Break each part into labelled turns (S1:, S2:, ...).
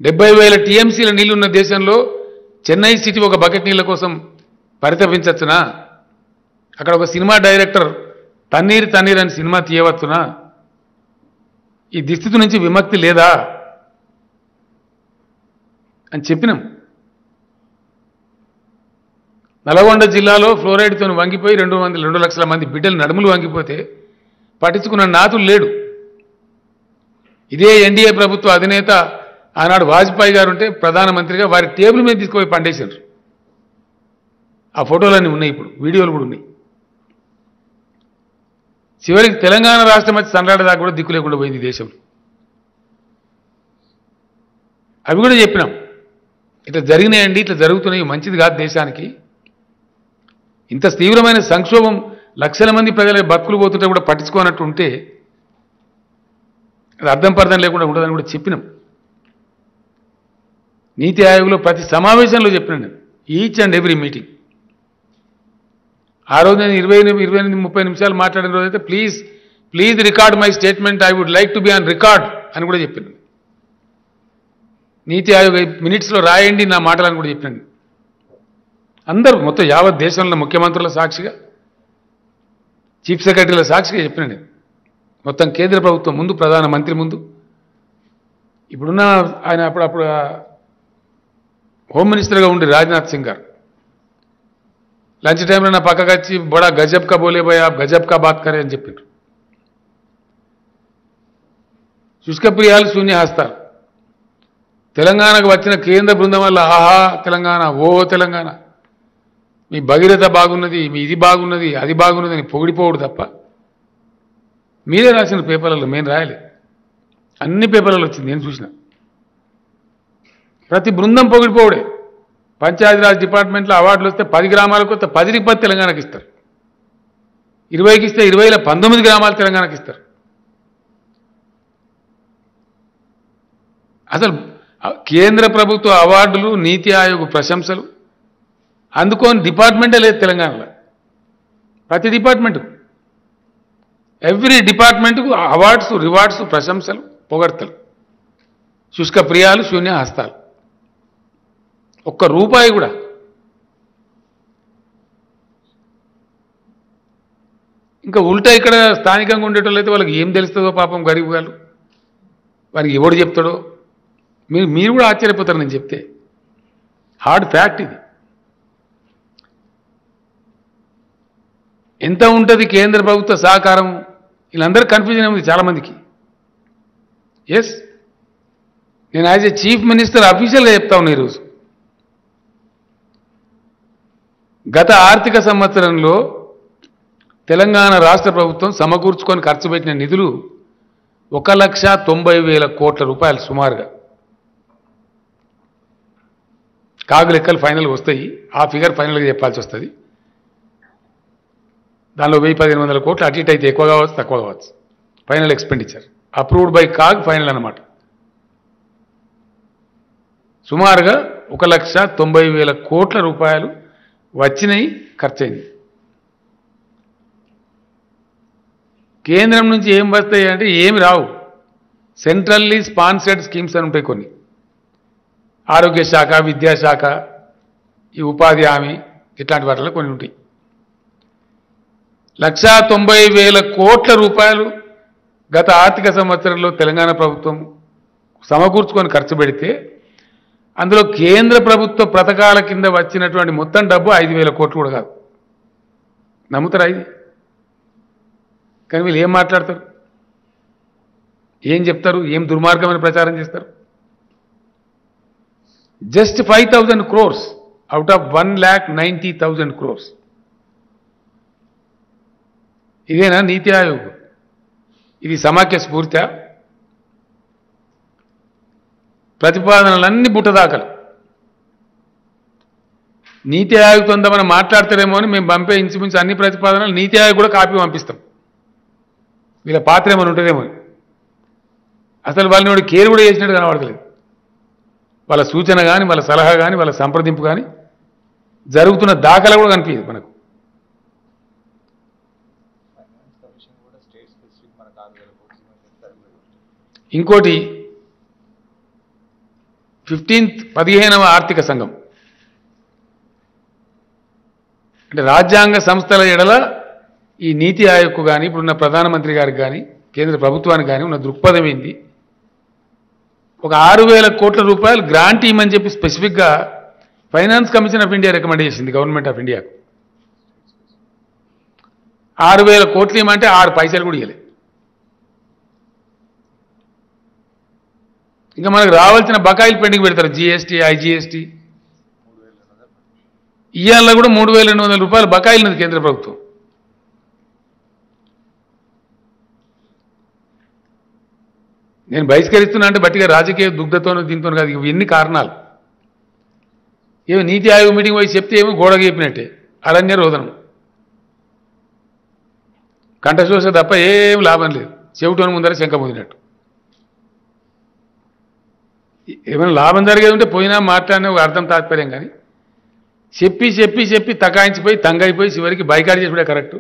S1: 70,000 టీఎంసీల నీళ్లున్న దేశంలో చెన్నై సిటీ ఒక బకెట్ నీళ్ల కోసం పరితపించచ్చునా? అక్కడ ఒక సినిమా డైరెక్టర్ తన్నీరు తన్నీరు అని సినిమా తీయవచ్చునా? ఈ దుస్థితి నుంచి విముక్తి లేదా అని చెప్పినాం. నల్గొండ జిల్లాలో ఫ్లోరైడ్తో వంగిపోయి 2 లక్షల మంది బిడ్డలు నడుములు వంగిపోతే పట్టించుకున్న నాతులు లేడు. ఇదే ఎన్డీఏ ప్రభుత్వ అధినేత ఆనాడు వాజ్పేయి గారు ఉంటే ప్రధానమంత్రిగా వారి టేబుల్ మీద తీసుకుపోయి పండేశారు. ఆ ఫోటోలన్నీ ఉన్నాయి, ఇప్పుడు వీడియోలు కూడా ఉన్నాయి. చివరికి తెలంగాణ రాష్ట్రం వచ్చి సన్రాడదాకా కూడా దిక్కు లేకుండా పోయింది దేశంలో. అవి కూడా చెప్పినాం, ఇట్లా జరిగినాయండి, ఇట్లా జరుగుతున్నాయి, మంచిది కాదు దేశానికి. ఇంత తీవ్రమైన సంక్షోభం, లక్షల మంది ప్రజల బతుకులు పోతుంటే కూడా పట్టించుకోనట్టు ఉంటే అది అర్థం పర్థం లేకుండా ఉండదని కూడా చెప్పినాం. నీతి ఆయోగ్లో ప్రతి సమావేశంలో చెప్పినాను నేను, ఈచ్ అండ్ ఎవ్రీ మీటింగ్. ఆ రోజు నేను 28-30 నిమిషాలు మాట్లాడిన రోజైతే please record my statement, I would like to be on record అని కూడా చెప్పాను. నీతి ఆయోగ్ మినిట్స్లో రాయండి నా మాటలని కూడా చెప్పాను. అందరూ మొత్తం యావత్ దేశంలో ముఖ్యమంత్రుల సాక్షిగా, చీఫ్ సెక్రటరీల సాక్షిగా చెప్పిన నేను, మొత్తం కేంద్ర ప్రభుత్వం ముందు, ప్రధానమంత్రి ముందు. ఇప్పుడున్న ఆయన అప్పుడు హోమ్ మినిస్టర్గా ఉండి రాజ్నాథ్ సింగ్ గారు లంచ్ టైంలో నా పక్కకు వచ్చి బడా గజబ్ కా బోలే భయ్, ఆప్ గజబ్ కా బాత్ కరే అని చెప్పారు. శుష్క ప్రియాలు శూన్యహస్తాలు. తెలంగాణకు వచ్చిన కేంద్ర బృందం వల్ల ఆహా తెలంగాణ, ఓ తెలంగాణ, మీ భగీరథ బాగున్నది, మీ ఇది బాగున్నది, అది బాగున్నది అని పొగిడిపోవడు తప్ప మీరే రాసిన పేపర్లలో, మేము రాయలే. అన్ని పేపర్లలో వచ్చింది, నేను చూసిన. ప్రతి బృందం పొగిడిపోవడే. పంచాయతీరాజ్ డిపార్ట్మెంట్లో అవార్డులు వస్తే 10 గ్రామాలకు వస్తే 10 తెలంగాణకి ఇస్తారు, 20కి ఇస్తే 20లో 19 గ్రామాలు తెలంగాణకి ఇస్తారు. అసలు కేంద్ర ప్రభుత్వ అవార్డులు, నీతి ఆయోగ్ ప్రశంసలు అందుకోని డిపార్ట్మెంటే లేదు తెలంగాణలో. ప్రతి డిపార్ట్మెంటు, ఎవ్రీ డిపార్ట్మెంట్కు అవార్డ్స్, రివార్డ్స్, ప్రశంసలు, పొగడ్తలు. శుష్క ప్రియాలు శూన్య హస్తాలు. ఒక్క రూపాయి కూడా. ఇంకా ఉల్టా ఇక్కడ స్థానికంగా ఉండేటోళ్ళు అయితే వాళ్ళకి ఏం తెలుస్తుందో పాపం గరీబ్ వాళ్ళు, వారికి ఎవడు చెప్తాడో మీరు కూడా ఆశ్చర్యపోతారు నేను చెప్తే. హార్డ్ ఫ్యాక్ట్ ఇది. ఎంత ఉంటుంది కేంద్ర ప్రభుత్వ సహకారం? వీళ్ళందరూ కన్ఫ్యూజన్ ఉంది చాలామందికి. ఎస్, నేను యాజ్ ఏ చీఫ్ మినిస్టర్ అఫీషియల్గా చెప్తా ఉన్నా ఈరోజు. గత ఆర్థిక సంవత్సరంలో తెలంగాణ రాష్ట్ర ప్రభుత్వం సమకూర్చుకొని ఖర్చు పెట్టిన నిధులు 1,90,000 కోట్ల రూపాయలు సుమారుగా. కాగు లెక్కలు ఫైనల్గా వస్తాయి, ఆ ఫిగర్ ఫైనల్గా చెప్పాల్సి వస్తుంది. దానిలో 1,000-1,800 కోట్లు అటు ఇటు అయితే ఎక్కువ కావచ్చు, తక్కువ కావచ్చు. Final expenditure approved by CAG, final అన్నమాట. సుమారుగా 1,90,000 కోట్ల రూపాయలు వచ్చినాయి, ఖర్చయింది. కేంద్రం నుంచి ఏం వస్తాయి అంటే ఏమి రావు. సెంట్రల్లీ స్పాన్సర్డ్ స్కీమ్స్ అని ఉంటాయి కొన్ని. ఆరోగ్య శాఖ, విద్యాశాఖ, ఈ ఉపాధి హామీ, ఇట్లాంటి వాటిలో కొన్ని ఉంటాయి. 1,90,000 కోట్ల రూపాయలు గత ఆర్థిక సంవత్సరంలో తెలంగాణ ప్రభుత్వం సమకూర్చుకొని ఖర్చు పెడితే అందులో కేంద్ర ప్రభుత్వ పథకాల కింద వచ్చినటువంటి మొత్తం డబ్బు 5,000 కోట్లు కూడా కాదు. నమ్ముతారా ఇది? కానీ వీళ్ళు ఏం మాట్లాడతారు, ఏం చెప్తారు, ఏం దుర్మార్గమైన ప్రచారం చేస్తారు. Just 5,000 crores out of 1,90,000 crores. ఇదేనా నీతి ఆయోగ్? ఇది సమాఖ్య స్ఫూర్తి? ప్రతిపాదనలన్నీ బుట్టదాకలు. నీతి ఆయోగ్తో మనం మాట్లాడతారేమో అని మేము పంపే ఇంచుమించు అన్ని ప్రతిపాదనలు నీతి ఆయోగ్ కూడా కాపీ పంపిస్తాం. వీళ్ళ పాత్ర ఏమైనా ఉంటుందేమో. అసలు వాళ్ళని వాడు కేర్ కూడా చేసినట్టు కనబడతలేదు. వాళ్ళ సూచన కానీ, వాళ్ళ సలహా కానీ, వాళ్ళ సంప్రదింపు కానీ జరుగుతున్న దాఖలా కూడా కనిపించదు మనకు. ఇంకోటి, 15వ ఆర్థిక సంఘం. అంటే రాజ్యాంగ సంస్థల ఎడల ఈ నీతి ఆయోగ్కు కానీ ఇప్పుడున్న ప్రధానమంత్రి గారికి కానీ కేంద్ర ప్రభుత్వానికి కానీ ఉన్న దృక్పథం ఏంది? ఒక 6,000 కోట్ల రూపాయలు గ్రాంట్ ఇవ్వమని చెప్పి స్పెసిఫిక్గా finance commission of India recommend చేసింది గవర్నమెంట్ ఆఫ్ ఇండియాకు. 6,000 కోట్లు ఇవ్వమంటే 6 పైసలు కూడా ఇవ్వలేదు. ఇంకా మనకు రావాల్సిన బకాయిలు పెండింగ్ పెడతారు. జీఎస్టీ, ఐజీఎస్టీ, ఇవాళ కూడా 3,200 రూపాయలు బకాయిలు ఉన్నది కేంద్ర ప్రభుత్వం. నేను బహిష్కరిస్తున్నా అంటే బట్టిగా రాజకీయ దుగ్ధతోనూ దీంతో కాదు. ఇవన్నీ కారణాలు. ఏమో నీతి ఆయోగ్ మీటింగ్ పోయి చెప్తే ఏమో గోడకు చెప్పినట్టే అరణ్య రోదనం, కంఠశోష తప్ప ఏం లాభం లేదు. చెవిటోని ముందర శంక పొందినట్టు. ఏమైనా లాభం జరిగేది ఉంటే పోయినా మాట్లాడినా ఒక అర్థం తాత్పర్యం, కానీ చెప్పి చెప్పి చెప్పి తకాయించిపోయి తంగైపోయి చివరికి బైకాట్ చేసుడే కరెక్టు.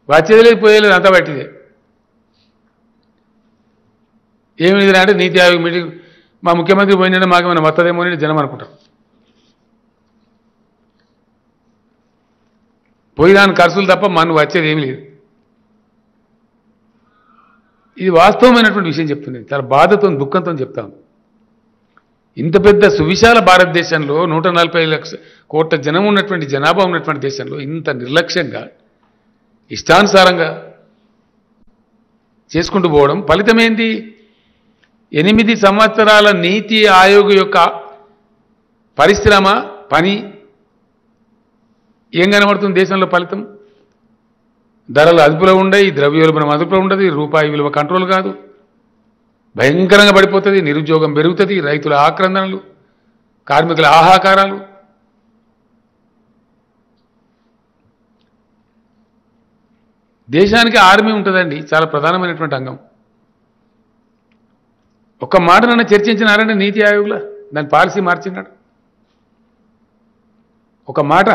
S1: వచ్చేది లేదు, పోయేలేదు, అంతా పట్టిదే. ఏమి అంటే నీతి ఆయోగ్ మీటింగ్ మా ముఖ్యమంత్రి పోయినా మాకేమైనా వత్తదేమో అని జనం అనుకుంటారు. పోయిదాని ఖర్చులు తప్ప మనం వచ్చేది ఏమి లేదు. ఇది వాస్తవమైనటువంటి విషయం చెప్తున్నాను. చాలా బాధతో దుఃఖంతో చెప్తాను. ఇంత పెద్ద సువిశాల భారతదేశంలో 140 కోట్ల జనం ఉన్నటువంటి జనాభా ఉన్నటువంటి దేశంలో ఇంత నిర్లక్ష్యంగా ఇష్టానుసారంగా చేసుకుంటూ పోవడం ఫలితమేంది? 8 సంవత్సరాల నీతి ఆయోగ్ యొక్క పరిశ్రమ పని ఏం కనబడుతుంది దేశంలో? ఫలితం ధరలు అదుపులో ఉండయి, ద్రవ్యోల్బణం అదుపులో ఉండదు, రూపాయి విలువ కంట్రోల్ కాదు, భయంకరంగా పడిపోతుంది, నిరుద్యోగం పెరుగుతుంది, రైతుల ఆక్రందనలు, కార్మికుల ఆహాకారాలు. దేశానికి ఆర్మీ ఉంటుందండి, చాలా ప్రధానమైనటువంటి అంగం. ఒక్క మాట నన్ను చర్చించినారంటే నీతి ఆయోగ్లో దాని పాలసీ మార్చినాడు. ఒక మాట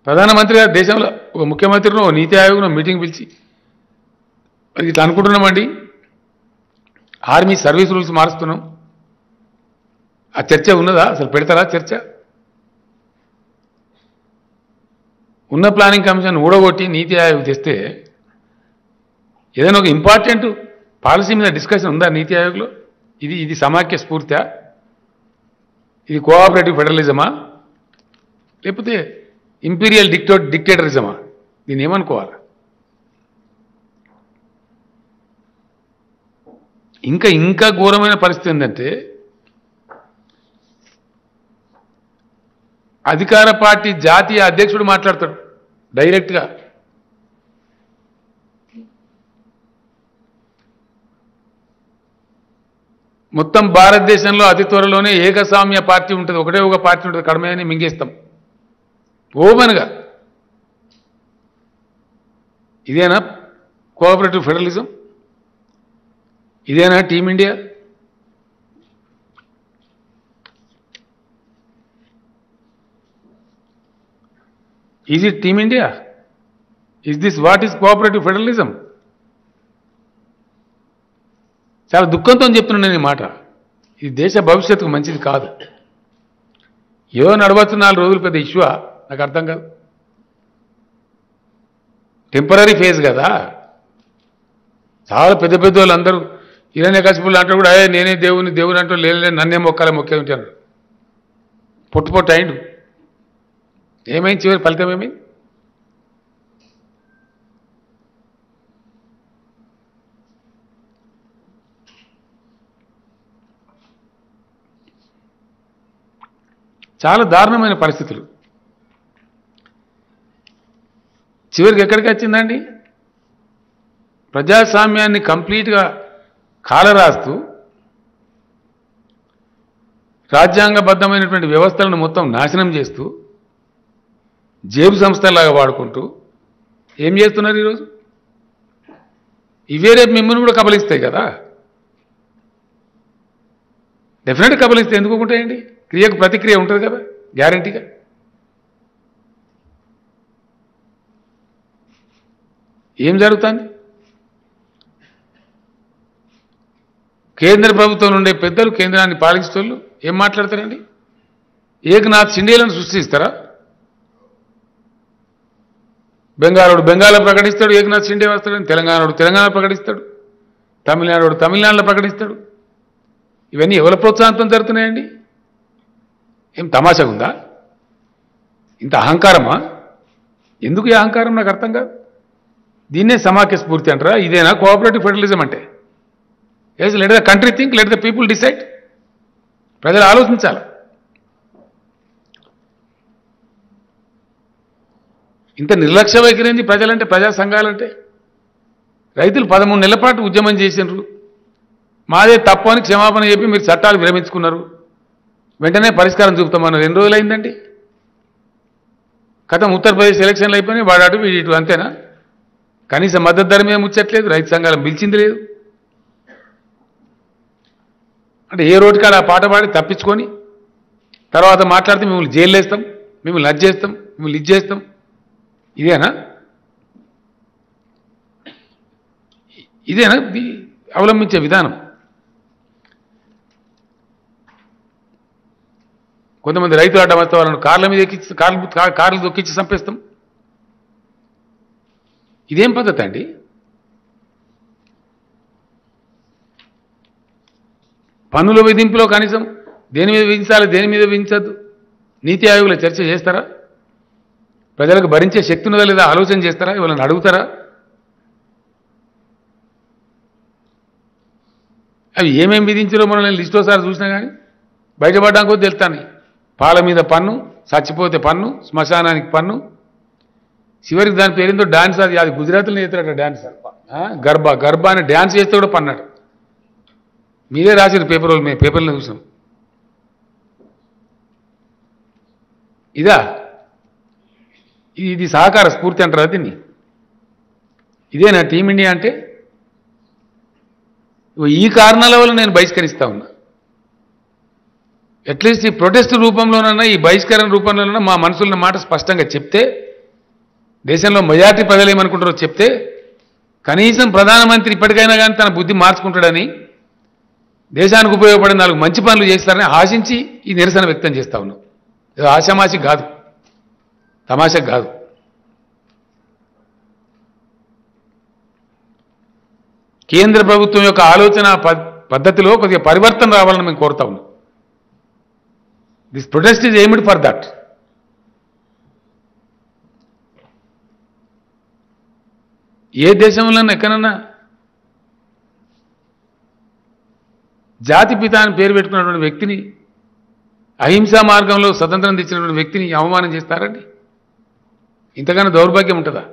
S1: ప్రధానమంత్రి గారు దేశంలో ఒక ముఖ్యమంత్రినో నీతి ఆయోగ్ను మీటింగ్ పిలిచి మరి ఇట్లా అనుకుంటున్నామండి, ఆర్మీ సర్వీస్ రూల్స్ మారుస్తున్నాం. ఆ చర్చ ఉన్నదా? అసలు పెడతారా చర్చ? ఉన్న ప్లానింగ్ కమిషన్ ఊడగొట్టి నీతి ఆయోగ్ తెస్తే ఏదైనా ఒక ఇంపార్టెంట్ పాలసీ మీద డిస్కషన్ ఉందా నీతి ఆయోగ్లో? ఇది సమాఖ్య స్ఫూర్తా? ఇది కోఆపరేటివ్ ఫెడరలిజమా? లేకపోతే ఇంపీరియల్ డిక్టేటరిజమా? దీన్ని ఏమనుకోవాలి? ఇంకా ఘోరమైన పరిస్థితి ఏంటంటే అధికార పార్టీ జాతీయ అధ్యక్షుడు మాట్లాడతాడు డైరెక్ట్గా. మొత్తం భారతదేశంలో అతి త్వరలోనే ఏకస్వామ్య పార్టీ ఉంటుంది, ఒకటే ఒక పార్టీ ఉంటుంది, కడమని మింగేస్తాం ఓపెన్గా. ఇదేనా కోఆపరేటివ్ ఫెడరలిజం? ఇదేనా team India? Is it team India? Is this what is cooperative federalism? చాలా దుఃఖంతో చెప్తున్నాను నేను ఈ మాట. ఇది దేశ భవిష్యత్తుకు మంచిది కాదు. ఏదో నడవచ్చు 4 రోజులు, పెద్ద ఇష్యూవా? నాకు అర్థం కాదు. టెంపరీ ఫేజ్ కదా. చాలా పెద్ద పెద్ద వాళ్ళు అందరూ హిరణ్యకశిపులు అంటే కూడా నేనే దేవుని అంటూ లేదు, నన్నే మొక్కే ఉంటాను. పొట్టు అయిండు. ఏమైంది చివరి ఫలితం? ఏమైంది? చాలా దారుణమైన పరిస్థితులు. చివరికి ఎక్కడికి వచ్చిందండి? ప్రజాస్వామ్యాన్ని కంప్లీట్గా కాలరాస్తూ రాజ్యాంగబద్ధమైనటువంటి వ్యవస్థలను మొత్తం నాశనం చేస్తూ జేబు సంస్థలాగా వాడుకుంటూ ఏం చేస్తున్నారు ఈరోజు? ఇవే రేపు మిమ్మల్ని కూడా కబలిస్తాయి కదా. డెఫినెట్గా కబలిస్తాయి. ఎందుకు ఉంటాయండి? క్రియకు ప్రతిక్రియ ఉంటుంది కదా గ్యారంటీగా. ఏం జరుగుతుంది? కేంద్ర ప్రభుత్వం నుండే పెద్దలు కేంద్రాన్ని పాలించేటోళ్ళు ఏం మాట్లాడతారండి? ఏకనాథ్ షిండేలను సృష్టిస్తారా? బెంగాలోడు బెంగాల్లో ప్రకటిస్తాడు, ఏకనాథ్ షిండే వస్తాడని. తెలంగాణోడు తెలంగాణ ప్రకటిస్తాడు, తమిళనాడు తమిళనాడులో ప్రకటిస్తాడు. ఇవన్నీ ఎవరి ప్రోత్సాహంతో జరుగుతున్నాయండి? ఏం తమాషగా ఉందా? ఇంత అహంకారమా? ఎందుకు ఈ అహంకారం నాకు అర్థం కాదు. దీన్నే సమాఖ్య స్ఫూర్తి అంటారా? ఇదేనా కోఆపరేటివ్ ఫెడరలిజం అంటే? Let the country think, let the people decide. ప్రజలు ఆలోచించాలి. ఇంత నిర్లక్ష్య వైఖరింది ప్రజలంటే, ప్రజా సంఘాలంటే. రైతులు 13 నెలల పాటు ఉద్యమం చేసినారు. మాదే తప్పు అని క్షమాపణ చెప్పి మీరు చట్టాలు విరమించుకున్నారు. వెంటనే పరిష్కారం చూపుతామన్నారు. 2 రోజులు అయిందండి. కథం ఉత్తరప్రదేశ్ ఎలక్షన్లు అయిపోయినాయి. వాడు అటు వీడి ఇటు, అంతేనా? కనీసం మద్దతు ధర మీద ముచ్చట్లేదు, రైతు సంఘాలను పిలిచింది లేదు. అంటే ఏ రోడ్డు కాడ ఆ పాట పాడి తప్పించుకొని తర్వాత మాట్లాడితే మిమ్మల్ని జైలు వేస్తాం, మిమ్మల్ని అది చేస్తాం, మిమ్మల్ని ఇది చేస్తాం. ఇదేనా అవలంబించే విధానం? కొంతమంది రైతు అడ్డం వస్తే వాళ్ళను కార్ల మీద ఎక్కించి కార్లు దొక్కించి చంపేస్తాం. ఇదేం పద్ధతి అండి? పన్నుల విధింపులో కనీసం దేని మీద విధించాలి, దేని మీద విధించద్దు నీతి ఆయోగ్లో చర్చ చేస్తారా? ప్రజలకు భరించే శక్తి ఉన్నదా లేదా ఆలోచన చేస్తారా? ఇవాళని అడుగుతారా? అవి ఏమేమి విధించారో మనం నేను లిస్ట్ ఒకసారి చూసినా కానీ బయటపడ్డాకో తెలుస్తాను. పాల మీద పన్ను, చచ్చిపోతే పన్ను, శ్మశానానికి పన్ను, చివరికి దాని పేరుతో డాన్స్. అది గుజరాత్లో చేస్తారట డాన్స్. గర్భా అని డాన్స్ చేస్తే కూడా పన్నాడు. మీరే రాసిన పేపర్లో, మేము పేపర్లో చూసాం. ఇది సహకార స్ఫూర్తి అంటారా దీన్ని? ఇదేనా టీమిండియా అంటే? ఈ కారణాల వల్ల నేను బహిష్కరిస్తా ఉన్నా. అట్లీస్ట్ ఈ ప్రొటెస్ట్ రూపంలోనన్నా, ఈ బహిష్కరణ రూపంలోనన్నా మా మనసున్న మాట స్పష్టంగా చెప్తే, దేశంలో మెజార్టీ ప్రజలు ఏమనుకుంటారో చెప్తే, కనీసం ప్రధానమంత్రి ఇప్పటికైనా కానీ తన బుద్ధి మార్చుకుంటాడని, దేశానికి ఉపయోగపడే 4 మంచి పనులు చేస్తారని ఆశించి ఈ నిరసన వ్యక్తం చేస్తా ఉన్నాం. ఇది ఆశామాషి కాదు, తమాషా కాదు. కేంద్ర ప్రభుత్వం యొక్క ఆలోచన పద్ధతిలో కొద్దిగా పరివర్తన రావాలని మేము కోరుతా ఉన్నాం. This protest is aimed for that. ఏ దేశంలో ఎక్కడన్నా జాతిపిత అని పేరు పెట్టుకున్నటువంటి వ్యక్తిని, అహింసా మార్గంలో స్వతంత్రం తెచ్చినటువంటి వ్యక్తిని అవమానం చేస్తారండి? ఇంతకన్నా దౌర్భాగ్యం ఉంటుందా?